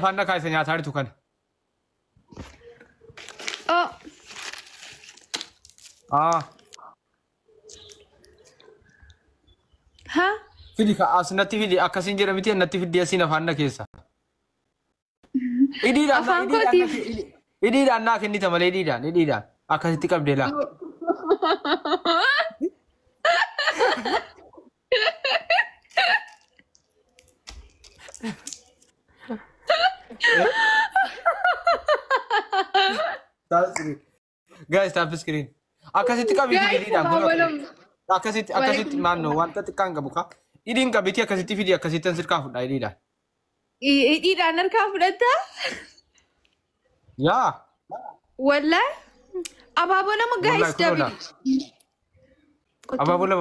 فانا كايس نيا تاري توكن ها فيدي كاس نتي فيدي اكاسين جير ميتي نتي فيدي اسينا فانا كيسا إدي دان كني تمال إدي دان أكاسي تكاب ديلا guys tap screen أكاسي تكاب إدي دان أكاسي مانو وانت تكانغ بوكا إدين كابيتي أكاسي تفيدي أكاسي تنسر كافو إدي دان إدي دان الكافو دتا يا ولا أبابولا ما guys دبي أبابولا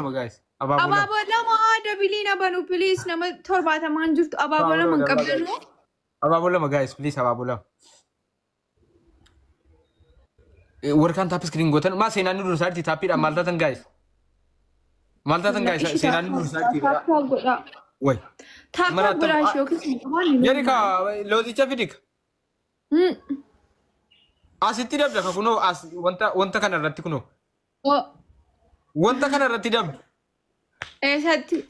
ما guys أبابولا ما دبيلينا بنو please نما تربات ما نجرت أبابولا من قبل أبابولا ما guys please أبابولا وركان تاب سكرين غوتن ما سينانو روسارتي تابير مالتاتن guys سينانو روسارتي وي تاب بلا شو كسي يريكا لوزي تشافيديك أسيتي دب لك كنو وانت كان رتي كنو وانت كان رتي دب إيه ساتي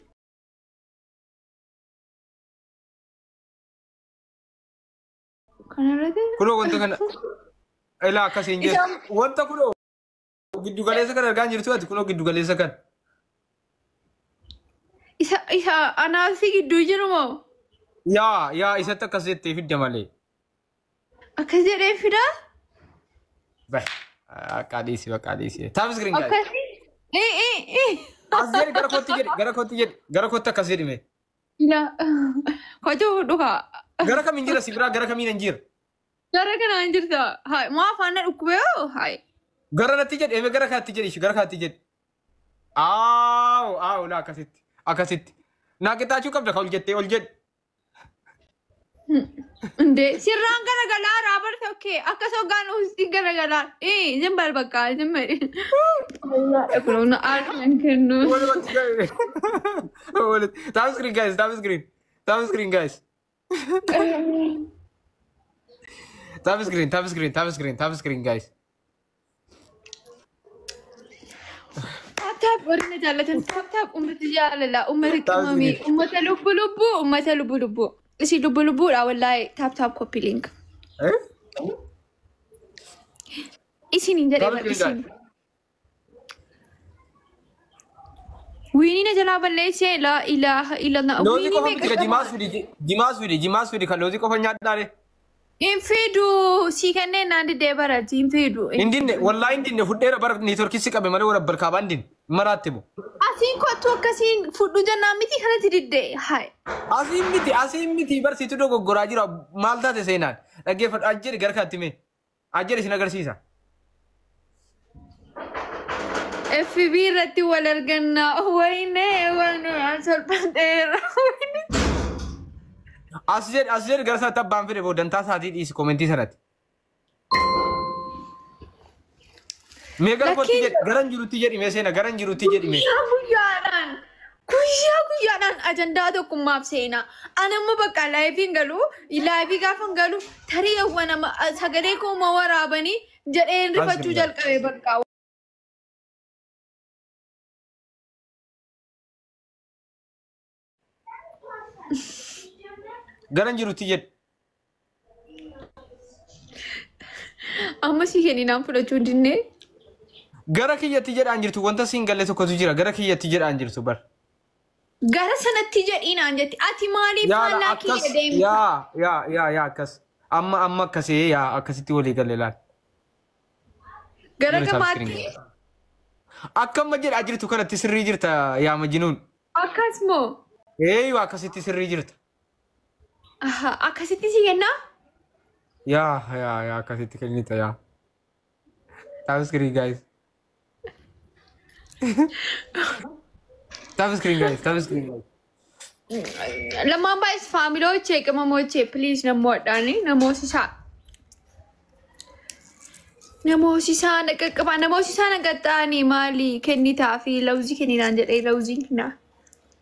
كان رتي كنو وانت كان إلا كاسينجر وانت كنو جدو غاليسا كان رجع جرتوا كنو جدو غاليسا كان إيش أنا في جدو جرمو يا إيش تكاسيت في الجمالي أكثر فيدا بس كاديسي تاب سكرين guys إيه أزير غرا كوتي كاسيري مي لا كاتو دوكا غرا كمينجير سيبرا غرا كمين انجير غرا كنا انجير تا هاي ما فانا ركبه هاي غرا نتيجة إيه غرا كاتيجي إيش غرا كاتيجي لا أكاسيت ناكتا شو كم دخل جت Inde sirraan garagaraa raabar tokkee akka sogaan uustii garagaraa jembal bakka jembal kunuun aarsan kennu tap screen guys tap screen guys tap screen guys tap warina jaalatan tap ummati jaalala ummati qamami ummata lubbu إيش لبو لا والله تاب كوبي لينك إيش نيجي ويني نجلا بالله لا إله إلا الله لوزي كم جماس فيدي كلوزي كم فنيات داره إنفيدو سيكنة نادي دبارة إنفيدو إندين والله إندين فودير بار نيتور كيسي كابي ماله ورا بركابان دين مراتبو أسين كوتو كسين فودو جنامي تي خنا تريد هاي أسين ميتي بار سيتو دو غوراجي را مالدا تسينان لقيه فد أجر غير خاتمه أجر إيش نقدر سيسا FB رتي ولرجنا وينه وانا أصل بدر أسير غير سات بام في ربودن تاس هذه إيش كومنتي سرت ميغا كوتي غران جروتي جري مسينا غران جروتي جري مي كويا أجندة تو كم أبسينا أنا ما بقى لايفين قالوا لايفي كافن قالوا ترى وانا ما سجلي كوم ورابني جرين رفتو جل كذي بقى غران جروتي جري أما سيهني نام فلو جودينه غرا كي يتجر أنجرتو وانتا سينغالي تو كتوجيرا غرا كي يتجر أنجرتو بار غرا سنتجر إن أنجتي أتي مالي فانا كي يديم يا كس أما كسي يا كسي تولي قليلان غرا كماتي أكم مجر أجرتو كانت تسري جرتا يا مجنون أكاسمو أيوة كسي تسري جرتا أكاسي تسيجنا يا كسي تكلنيتا يا تابس كري guys تابس كري guys لما بايس فاميلو تشيك مامو تشيك please نمو داني نمو سيسا نككبا نمو سيسا نكتاني مالي كني تافي لوزي كني نانجر لوزي كنا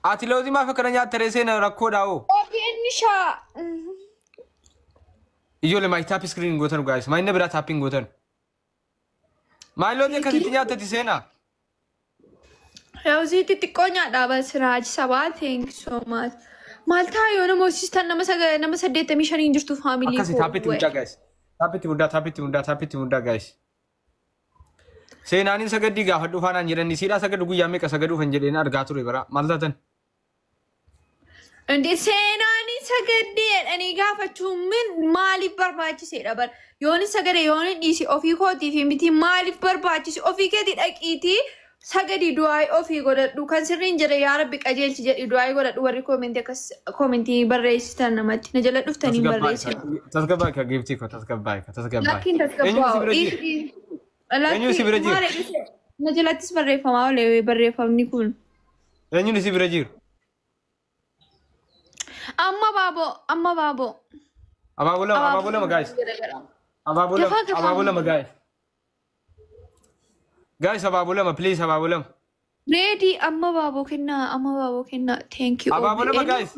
آتي لوزي ما فكرنا يا تريسين ركو داو أوكي نشا Ijoollee maay taap iskiriin gootan guys. Maay na biraa taappiin gootan. Maay loonii akkasitti nyaattati seenaa. Yawziitti xiqqoo nyaadhaa Siraaj sabaa thank you so much. Maal ta'a yoo nama hojjetan nama 85 jirtu faamilii koo. Akkasii taappitti muddaa guys. Taappitti muddaa guys. Seenaanin sagaddii gaafa dhufaanaan jedhanii siidhaa sagaddu guyyaa meeqa sagaduu kan jedheen argaa ture bara. Maal taatan? Inde seenaanin sagaddii jedhanii gaafachuun maaliif barbaachiseedha bara. Yooni sagade yooni dhiisi ofii kootii fi miti maaliif barbaachise ofii keetii dhaqiitii sagadi du'aay ofii godhadhu kan sirriin jedhe yaa rabbi qajeelchi jedhi du'aay godhadhu warri koomentii barreessitan namatti na jala dhuftanii barreessan. Tasgabbaa ka geeftii ko tasgabbaa. Lakkiin tasgabbaa. Eenyu si bira jiru? Na jalattis barreeffamaa olee barreeffamni kun. Eenyu si bira jiru? Amma baaboo. Abaaboo lama guys. Abaaboo lama guys. Guys, abaaboo lama please abaaboo lama. Ready amma baaboo kennaa thank you. Abaaboo lama guys.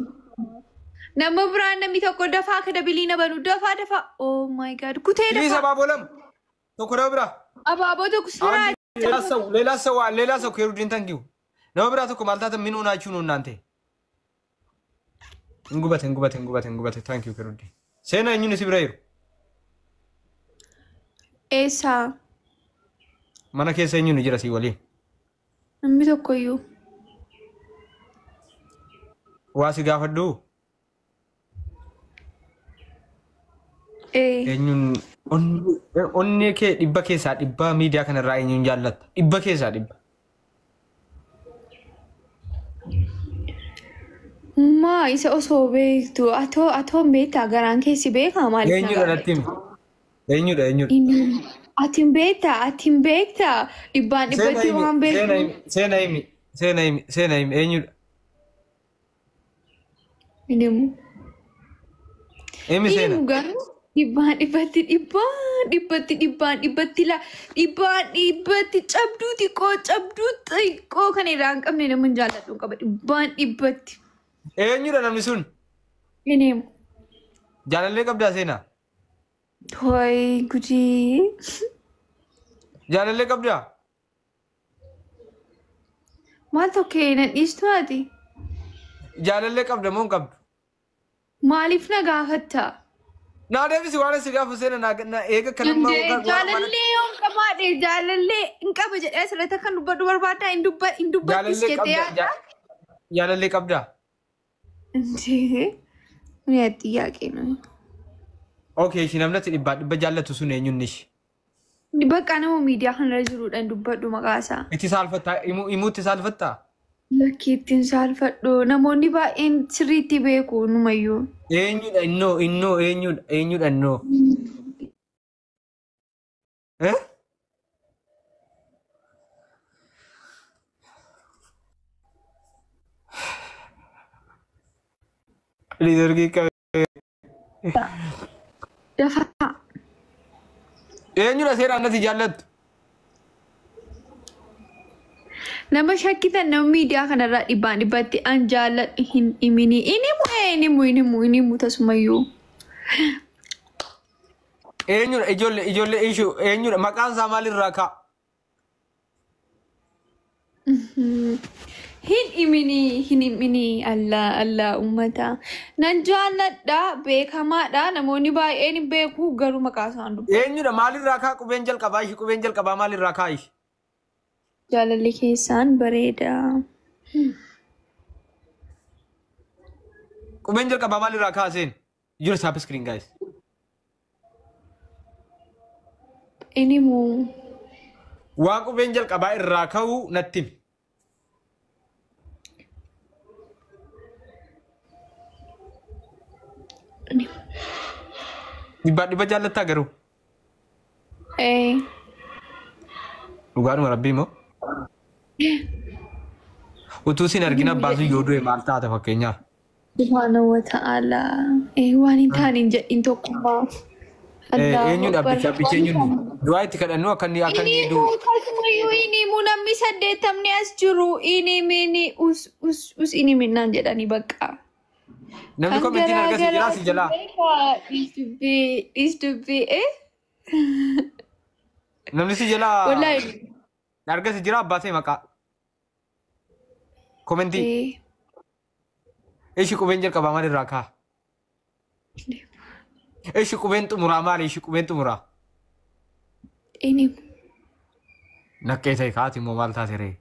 Nama biraan namni tokko dafaa akka dabiliina banu dafaa. Oh my god kutee dafaa. Please abaaboo lama. Tokko nama biraa. Abaaboo tokko siraa. Leelaa sawu keeruu diin thank you. Nama biraa tokko maal taatan min unaa chuun unnaan ta'e. Ingubate thank you keeruu diin. Seenaa eenyuun si bira jiru? Eessaa? Mana keessa eenyuun jira si waliin? Namni tokkoyyuu. Waa si gaafadhu? Eenyuun onnee kee dhibba keessaa dhibba miidiyaa kanarraa eenyuun jaallatta? Dhibba keessaa dhibba. Maa isa osoo beektu atoon beektaa garaan keessi beekaa maaliif Eenyudha natti himi? Eenyudha? Atiin beektaa dhibbaan dhibbatti waan beektu. Seena himi eenyudha? Inimu. Emi seena? Dhibbaan dhibbatti cabduu xiqqoo kan irraa hin qabne nama hin jaalladhu qaba dhibbaan dhibbatti. Eenyudha namni sun? Inimu. Jaalallee qabdaa seenaa? Hoy gudii. Jaalallee qabdaa? Maal tokkee na dhiistu ati? Jaalallee qabda moo hin qabdu? Maaliif na gaafatta? Naa deebisi waan si gaafu seena na eega kanammaa jaalallee yoo hin qabaadhe jaalallee hin qaba jedhee asirratti kan dubbadhu barbaadaa hin dubbadhis jettee yaadda? Jaalallee qabdaa? Mi'a xiyyaaqee nuyi. Okay, shi namnatti dhibba jaallatu sun eenyuun ishi? Bakka nama miidiyaa kanarra jiruudhaan dubbadhu maqaasaa. Itti saalfattaa? Imuutti saalfattaa? Lakkii ittiin saalfadhu. Namoonni baay'een sirriitti beeku numayyuu. Eenyudha eenyudha innoo? Liidargii qabee. Dafaa. Eenyudha seeraan natti jaallattu? Nama shakkitan nama miidiyaa kanarraa dhibbaan dhibbatti an jaalladhu hin himini. Inimu tasumayyuu. Eenyudha ijoollee ishuu eenyudha maqaan isaa maalirraa ka'a? Hin himini Allah ummata. Nan jaalladha beekamaadha namoonni baay'een hin beeku garuu maqaa isaan dubbatu. Eenyudha maalirraa ka'a qubeen jalqabaa maalirraa ka'a ishi? Jaalalli keessaan bareeda. Qubeen jalqabaa maalirraa ka'a seen? Jira saap iskiriin guys. Inimu. Waan qubeen jalqabaa irraa ka'u natti himi. Dhibba jaallattaa garuu? Dhugaadhuma rabbii moo? Utuu sin argina baasu yoo du'e maal taata fakkeenyaaf? Subhaanahu wa ta'aalaa. Waan hin taane hin jedhin tokkummaa. Eenyudha abbicha eenyuun du'aa itti kadhannu akka inni hedduu. Akkasumayyuu inimuu namni 80 as jiru inimini us iniminaan jedhanii bakka. Namni komentiin argasi jira si jala. Is to be Namni si jala. Wallahi. Argasi jira abbaatee maqaa. Komentii. Ishi qubeen jalqabaa maal irraa kaa? Ishi qubeen xumuraa maali? Ishi qubeen xumuraa. Ini. Nakkee ta'e kaati immoo maal taate ree?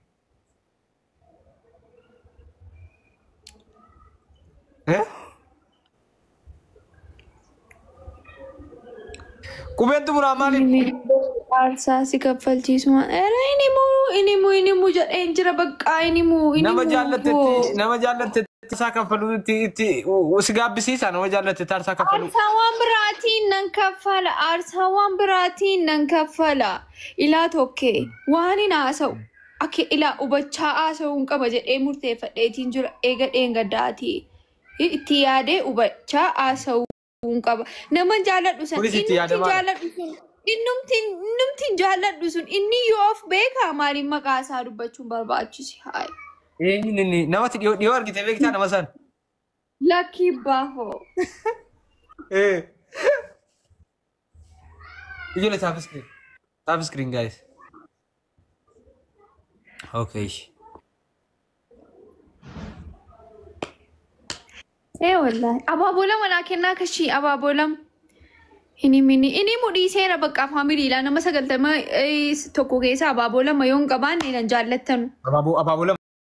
Qubeen xumuraa maali? Aarsaa si kaffalchiisuma. Inimuu jedheen jira bakka inimuu. Nama jaallatetti taarsaa kaffaluutti si gaabbisiisa nama jaallatetti taarsaa kaffalu. Aarsaawwan biraatiin nan kaffala. Aarsaawwan biraatiin nan kaffala. Ilaa tokkee waan hin haasa'u. Akka ilaa hubachaa haasa'uun qaba jedhee murteeffadheetiin jira eega dheengaddaati. Itti yaadee hubachaa haasa'uun qaba. Nama jaalladhu san innumtiin jaalladhu sun inni yoo of beekaa maaliin maqaa isaa dubbachuun barbaachisi haa. Eenyuun namatti dhiyoo argite beektaa nama san? Lakkii baafoo. Ijoollee taaf screen guys. Okay. Wallahi abaabola manaa kennaa kashii abaabolam. Ini mudhii seera bakka faamiliidhaan nama 90 tokko keessa abaabola mayoon qabaan nan jaallattanu. Abaabola